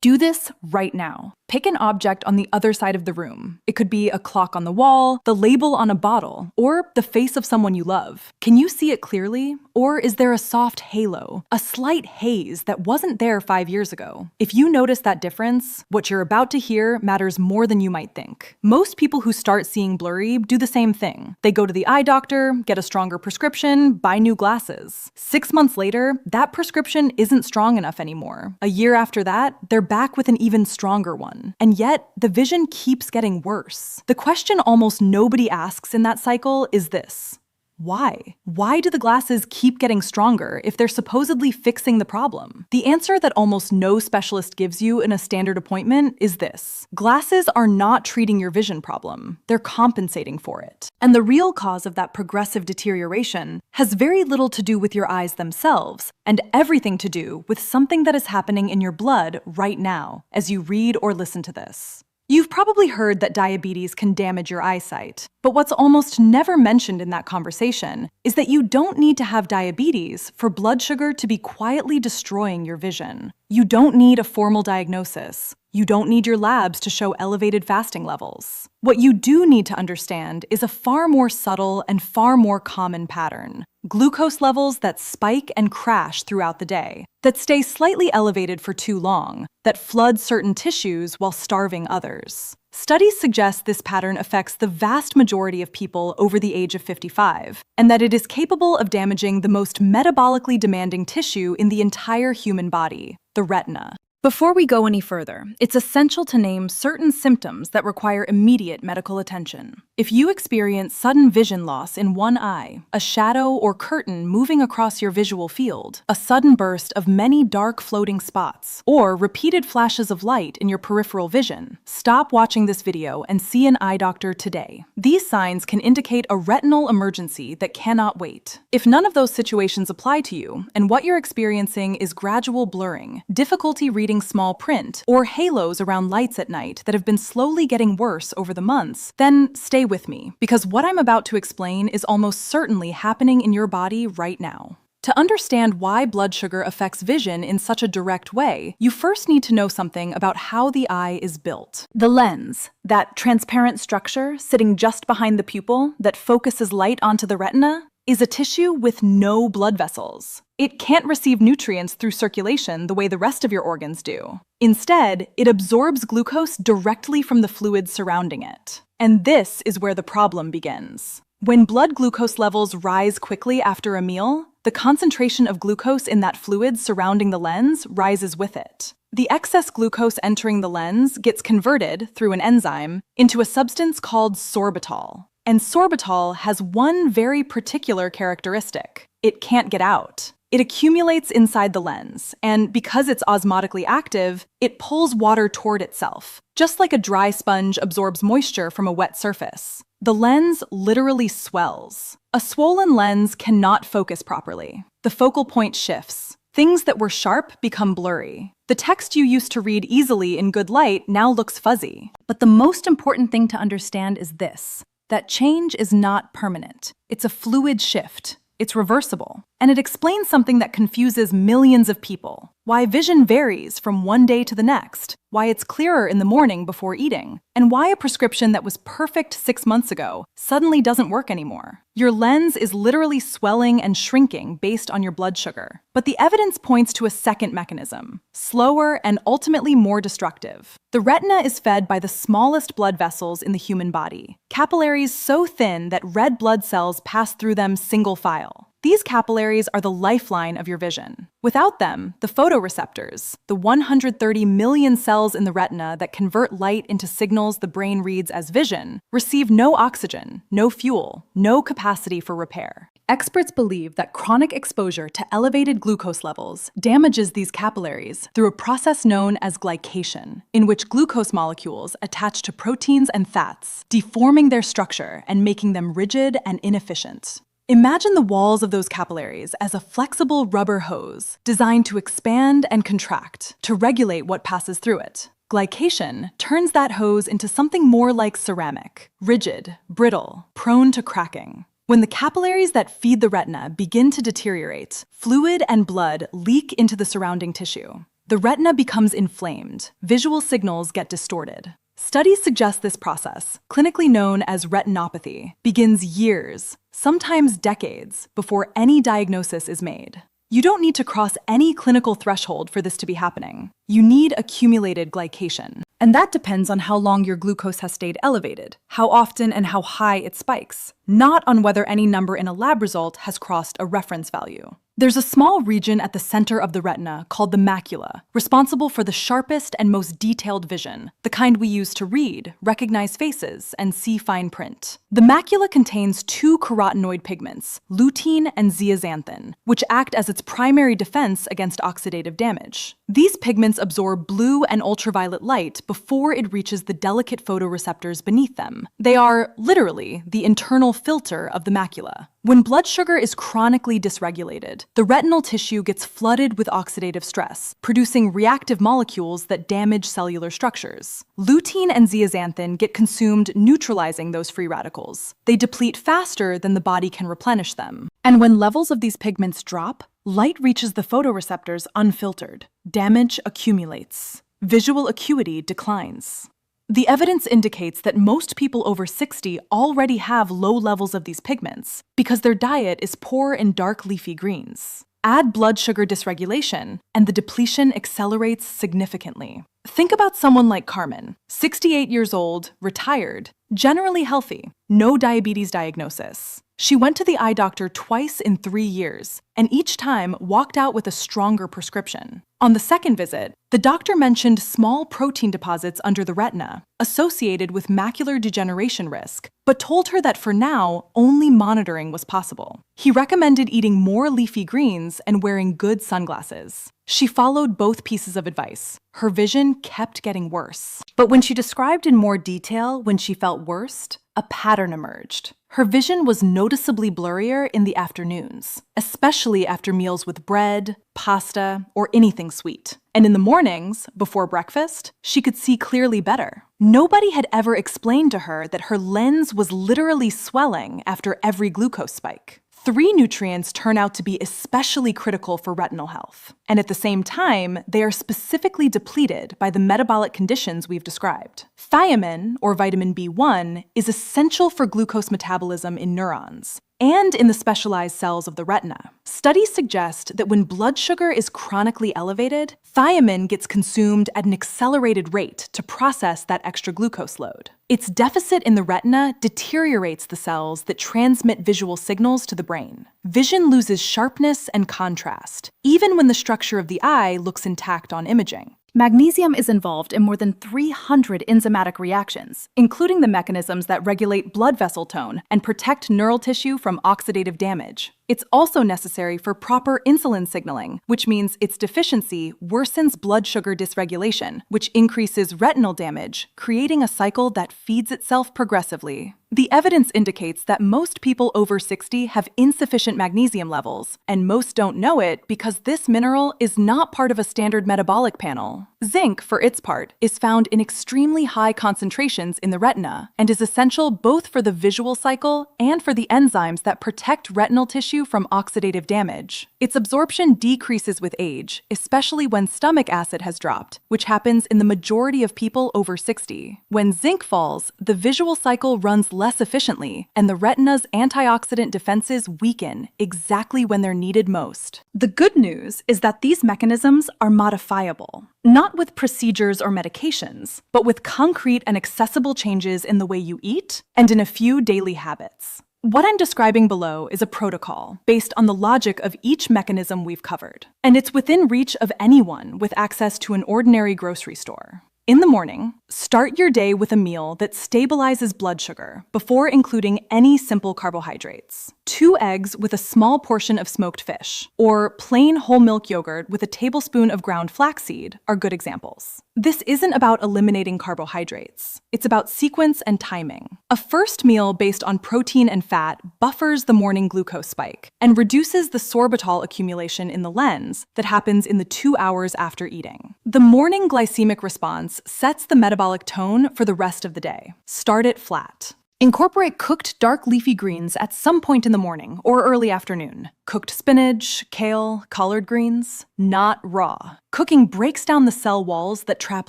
Do this right now. Pick an object on the other side of the room. It could be a clock on the wall, the label on a bottle, or the face of someone you love. Can you see it clearly? Or is there a soft halo, a slight haze that wasn't there 5 years ago? If you notice that difference, what you're about to hear matters more than you might think. Most people who start seeing blurry do the same thing. They go to the eye doctor, get a stronger prescription, buy new glasses. 6 months later, that prescription isn't strong enough anymore. A year after that, they're back with an even stronger one. And yet, the vision keeps getting worse. The question almost nobody asks in that cycle is this: why? Why do the glasses keep getting stronger if they're supposedly fixing the problem? The answer that almost no specialist gives you in a standard appointment is this: glasses are not treating your vision problem, they're compensating for it. And the real cause of that progressive deterioration has very little to do with your eyes themselves, and everything to do with something that is happening in your blood right now as you read or listen to this. You've probably heard that diabetes can damage your eyesight, but what's almost never mentioned in that conversation is that you don't need to have diabetes for blood sugar to be quietly destroying your vision. You don't need a formal diagnosis. You don't need your labs to show elevated fasting levels. What you do need to understand is a far more subtle and far more common pattern: glucose levels that spike and crash throughout the day, that stay slightly elevated for too long, that flood certain tissues while starving others. Studies suggest this pattern affects the vast majority of people over the age of 55, and that it is capable of damaging the most metabolically demanding tissue in the entire human body, the retina. Before we go any further, it's essential to name certain symptoms that require immediate medical attention. If you experience sudden vision loss in one eye, a shadow or curtain moving across your visual field, a sudden burst of many dark floating spots, or repeated flashes of light in your peripheral vision, stop watching this video and see an eye doctor today. These signs can indicate a retinal emergency that cannot wait. If none of those situations apply to you, and what you're experiencing is gradual blurring, difficulty reading small print, or halos around lights at night that have been slowly getting worse over the months, then stay with me, because what I'm about to explain is almost certainly happening in your body right now. To understand why blood sugar affects vision in such a direct way, you first need to know something about how the eye is built. The lens, that transparent structure sitting just behind the pupil that focuses light onto the retina, is a tissue with no blood vessels. It can't receive nutrients through circulation the way the rest of your organs do. Instead, it absorbs glucose directly from the fluids surrounding it. And this is where the problem begins. When blood glucose levels rise quickly after a meal, the concentration of glucose in that fluid surrounding the lens rises with it. The excess glucose entering the lens gets converted, through an enzyme, into a substance called sorbitol. And sorbitol has one very particular characteristic: it can't get out. It accumulates inside the lens, and because it's osmotically active, it pulls water toward itself, just like a dry sponge absorbs moisture from a wet surface. The lens literally swells. A swollen lens cannot focus properly. The focal point shifts. Things that were sharp become blurry. The text you used to read easily in good light now looks fuzzy. But the most important thing to understand is this: that change is not permanent. It's a fluid shift. It's reversible. And it explains something that confuses millions of people: why vision varies from one day to the next, why it's clearer in the morning before eating, and why a prescription that was perfect 6 months ago suddenly doesn't work anymore. Your lens is literally swelling and shrinking based on your blood sugar. But the evidence points to a second mechanism, slower and ultimately more destructive. The retina is fed by the smallest blood vessels in the human body, capillaries so thin that red blood cells pass through them single file. These capillaries are the lifeline of your vision. Without them, the photoreceptors, the 130 million cells in the retina that convert light into signals the brain reads as vision, receive no oxygen, no fuel, no capacity for repair. Experts believe that chronic exposure to elevated glucose levels damages these capillaries through a process known as glycation, in which glucose molecules attach to proteins and fats, deforming their structure and making them rigid and inefficient. Imagine the walls of those capillaries as a flexible rubber hose designed to expand and contract to regulate what passes through it. Glycation turns that hose into something more like ceramic, rigid, brittle, prone to cracking. When the capillaries that feed the retina begin to deteriorate, fluid and blood leak into the surrounding tissue. the retina becomes inflamed. Visual signals get distorted. Studies suggest this process, clinically known as retinopathy, begins years, sometimes decades, before any diagnosis is made. You don't need to cross any clinical threshold for this to be happening. You need accumulated glycation. And that depends on how long your glucose has stayed elevated, how often and how high it spikes, not on whether any number in a lab result has crossed a reference value. There's a small region at the center of the retina called the macula, responsible for the sharpest and most detailed vision, the kind we use to read, recognize faces, and see fine print. The macula contains two carotenoid pigments, lutein and zeaxanthin, which act as its primary defense against oxidative damage. These pigments absorb blue and ultraviolet light before it reaches the delicate photoreceptors beneath them. They are, literally, the internal filter of the macula. When blood sugar is chronically dysregulated, the retinal tissue gets flooded with oxidative stress, producing reactive molecules that damage cellular structures. Lutein and zeaxanthin get consumed, neutralizing those free radicals. They deplete faster than the body can replenish them. And when levels of these pigments drop, light reaches the photoreceptors unfiltered. Damage accumulates. Visual acuity declines. The evidence indicates that most people over 60 already have low levels of these pigments because their diet is poor in dark leafy greens. Add blood sugar dysregulation, and the depletion accelerates significantly. Think about someone like Carmen, 68 years old, retired, generally healthy, no diabetes diagnosis. She went to the eye doctor twice in 3 years, and each time walked out with a stronger prescription. On the second visit, the doctor mentioned small protein deposits under the retina, associated with macular degeneration risk, but told her that for now, only monitoring was possible. He recommended eating more leafy greens and wearing good sunglasses. She followed both pieces of advice. Her vision kept getting worse. But when she described in more detail when she felt worst, a pattern emerged. Her vision was noticeably blurrier in the afternoons, especially after meals with bread, pasta, or anything sweet. And in the mornings, before breakfast, she could see clearly better. Nobody had ever explained to her that her lens was literally swelling after every glucose spike. 3 nutrients turn out to be especially critical for retinal health, and at the same time, they are specifically depleted by the metabolic conditions we've described. Thiamine, or vitamin B1, is essential for glucose metabolism in neurons and in the specialized cells of the retina. Studies suggest that when blood sugar is chronically elevated, thiamine gets consumed at an accelerated rate to process that extra glucose load. Its deficit in the retina deteriorates the cells that transmit visual signals to the brain. Vision loses sharpness and contrast, even when the structure of the eye looks intact on imaging. Magnesium is involved in more than 300 enzymatic reactions, including the mechanisms that regulate blood vessel tone and protect neural tissue from oxidative damage. It's also necessary for proper insulin signaling, which means its deficiency worsens blood sugar dysregulation, which increases retinal damage, creating a cycle that feeds itself progressively. The evidence indicates that most people over 60 have insufficient magnesium levels, and most don't know it because this mineral is not part of a standard metabolic panel. Zinc, for its part, is found in extremely high concentrations in the retina and is essential both for the visual cycle and for the enzymes that protect retinal tissue from oxidative damage. Its absorption decreases with age, especially when stomach acid has dropped, which happens in the majority of people over 60. When zinc falls, the visual cycle runs less efficiently, and the retina's antioxidant defenses weaken exactly when they're needed most. The good news is that these mechanisms are modifiable, not with procedures or medications, but with concrete and accessible changes in the way you eat and in a few daily habits. What I'm describing below is a protocol based on the logic of each mechanism we've covered, and it's within reach of anyone with access to an ordinary grocery store. In the morning, start your day with a meal that stabilizes blood sugar before including any simple carbohydrates. 2 eggs with a small portion of smoked fish, or plain whole milk yogurt with a tablespoon of ground flaxseed are good examples. This isn't about eliminating carbohydrates. It's about sequence and timing. A first meal based on protein and fat buffers the morning glucose spike and reduces the sorbitol accumulation in the lens that happens in the 2 hours after eating. The morning glycemic response sets the metabolic tone for the rest of the day. Start it flat. Incorporate cooked dark leafy greens at some point in the morning or early afternoon. Cooked spinach, kale, collard greens, not raw. Cooking breaks down the cell walls that trap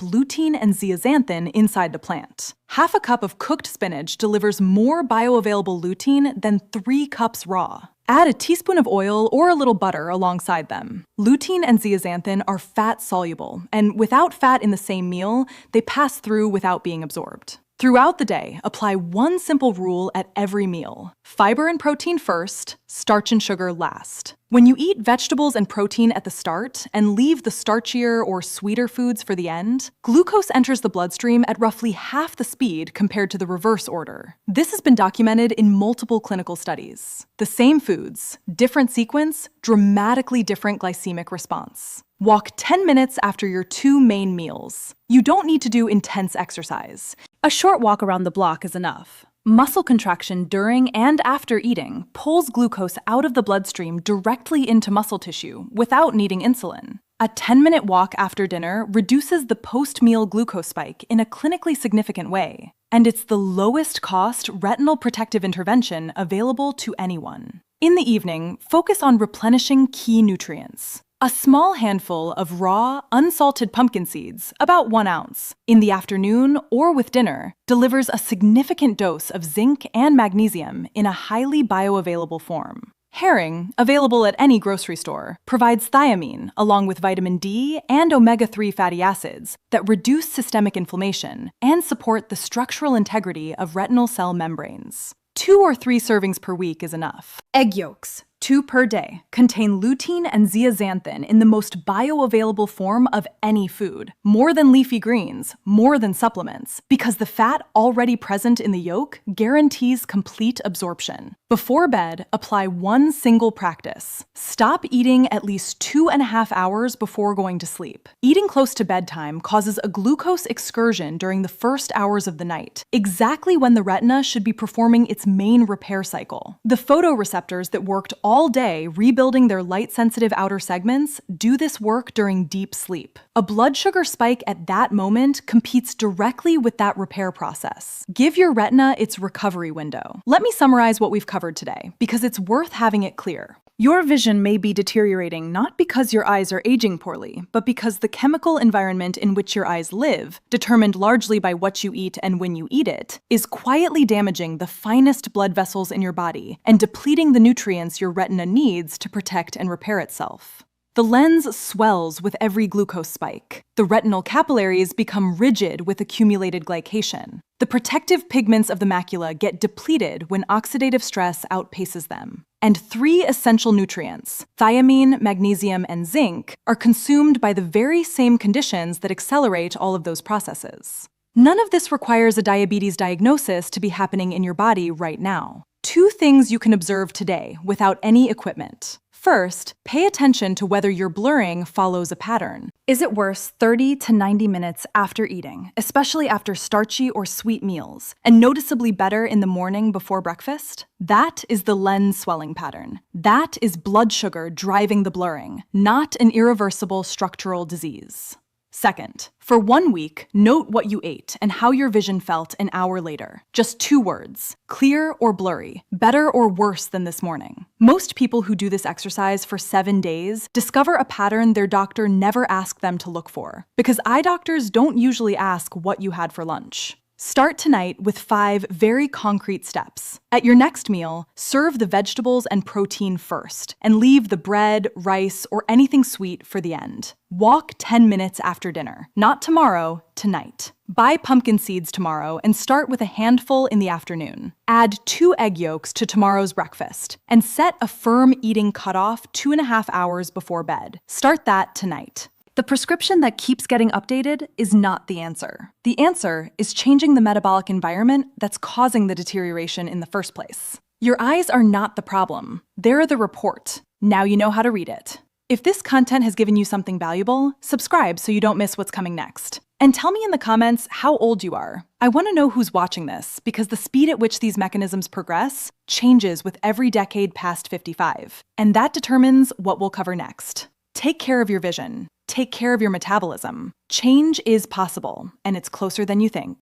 lutein and zeaxanthin inside the plant. Half a cup of cooked spinach delivers more bioavailable lutein than 3 cups raw. Add a teaspoon of oil or a little butter alongside them. Lutein and zeaxanthin are fat-soluble, and without fat in the same meal, they pass through without being absorbed. Throughout the day, apply one simple rule at every meal. Fiber and protein first, starch and sugar last. When you eat vegetables and protein at the start and leave the starchier or sweeter foods for the end, glucose enters the bloodstream at roughly half the speed compared to the reverse order. This has been documented in multiple clinical studies. The same foods, different sequence, dramatically different glycemic response. Walk 10 minutes after your 2 main meals. You don't need to do intense exercise. A short walk around the block is enough. Muscle contraction during and after eating pulls glucose out of the bloodstream directly into muscle tissue without needing insulin. A 10-minute walk after dinner reduces the post-meal glucose spike in a clinically significant way, and it's the lowest cost retinal protective intervention available to anyone. In the evening, focus on replenishing key nutrients. A small handful of raw, unsalted pumpkin seeds, about 1 ounce, in the afternoon or with dinner, delivers a significant dose of zinc and magnesium in a highly bioavailable form. Herring, available at any grocery store, provides thiamine along with vitamin D and omega-3 fatty acids that reduce systemic inflammation and support the structural integrity of retinal cell membranes. 2 or 3 servings per week is enough. Egg yolks, 2 per day, contain lutein and zeaxanthin in the most bioavailable form of any food, more than leafy greens, more than supplements, because the fat already present in the yolk guarantees complete absorption. Before bed, apply one single practice. Stop eating at least 2.5 hours before going to sleep. Eating close to bedtime causes a glucose excursion during the first hours of the night, exactly when the retina should be performing its main repair cycle. The photoreceptors that worked all day rebuilding their light-sensitive outer segments do this work during deep sleep. A blood sugar spike at that moment competes directly with that repair process. Give your retina its recovery window. Let me summarize what we've covered today, because it's worth having it clear. Your vision may be deteriorating not because your eyes are aging poorly, but because the chemical environment in which your eyes live, determined largely by what you eat and when you eat it, is quietly damaging the finest blood vessels in your body and depleting the nutrients your retina needs to protect and repair itself. The lens swells with every glucose spike. The retinal capillaries become rigid with accumulated glycation. The protective pigments of the macula get depleted when oxidative stress outpaces them. And 3 essential nutrients, thiamine, magnesium, and zinc, are consumed by the very same conditions that accelerate all of those processes. None of this requires a diabetes diagnosis to be happening in your body right now. 2 things you can observe today without any equipment. First, pay attention to whether your blurring follows a pattern. Is it worse 30 to 90 minutes after eating, especially after starchy or sweet meals, and noticeably better in the morning before breakfast? That is the lens swelling pattern. That is blood sugar driving the blurring, not an irreversible structural disease. Second, for 1 week, note what you ate and how your vision felt an hour later. Just 2 words, clear or blurry, better or worse than this morning. Most people who do this exercise for 7 days discover a pattern their doctor never asked them to look for, because eye doctors don't usually ask what you had for lunch. Start tonight with 5 very concrete steps. At your next meal, serve the vegetables and protein first, and leave the bread, rice, or anything sweet for the end. Walk 10 minutes after dinner. Not tomorrow, tonight. Buy pumpkin seeds tomorrow and start with a handful in the afternoon. Add 2 egg yolks to tomorrow's breakfast, and set a firm eating cutoff 2.5 hours before bed. Start that tonight. The prescription that keeps getting updated is not the answer. The answer is changing the metabolic environment that's causing the deterioration in the first place. Your eyes are not the problem. They're the report. Now you know how to read it. If this content has given you something valuable, subscribe so you don't miss what's coming next. And tell me in the comments how old you are. I want to know who's watching this, because the speed at which these mechanisms progress changes with every decade past 55. And that determines what we'll cover next. Take care of your vision. Take care of your metabolism. Change is possible, and it's closer than you think.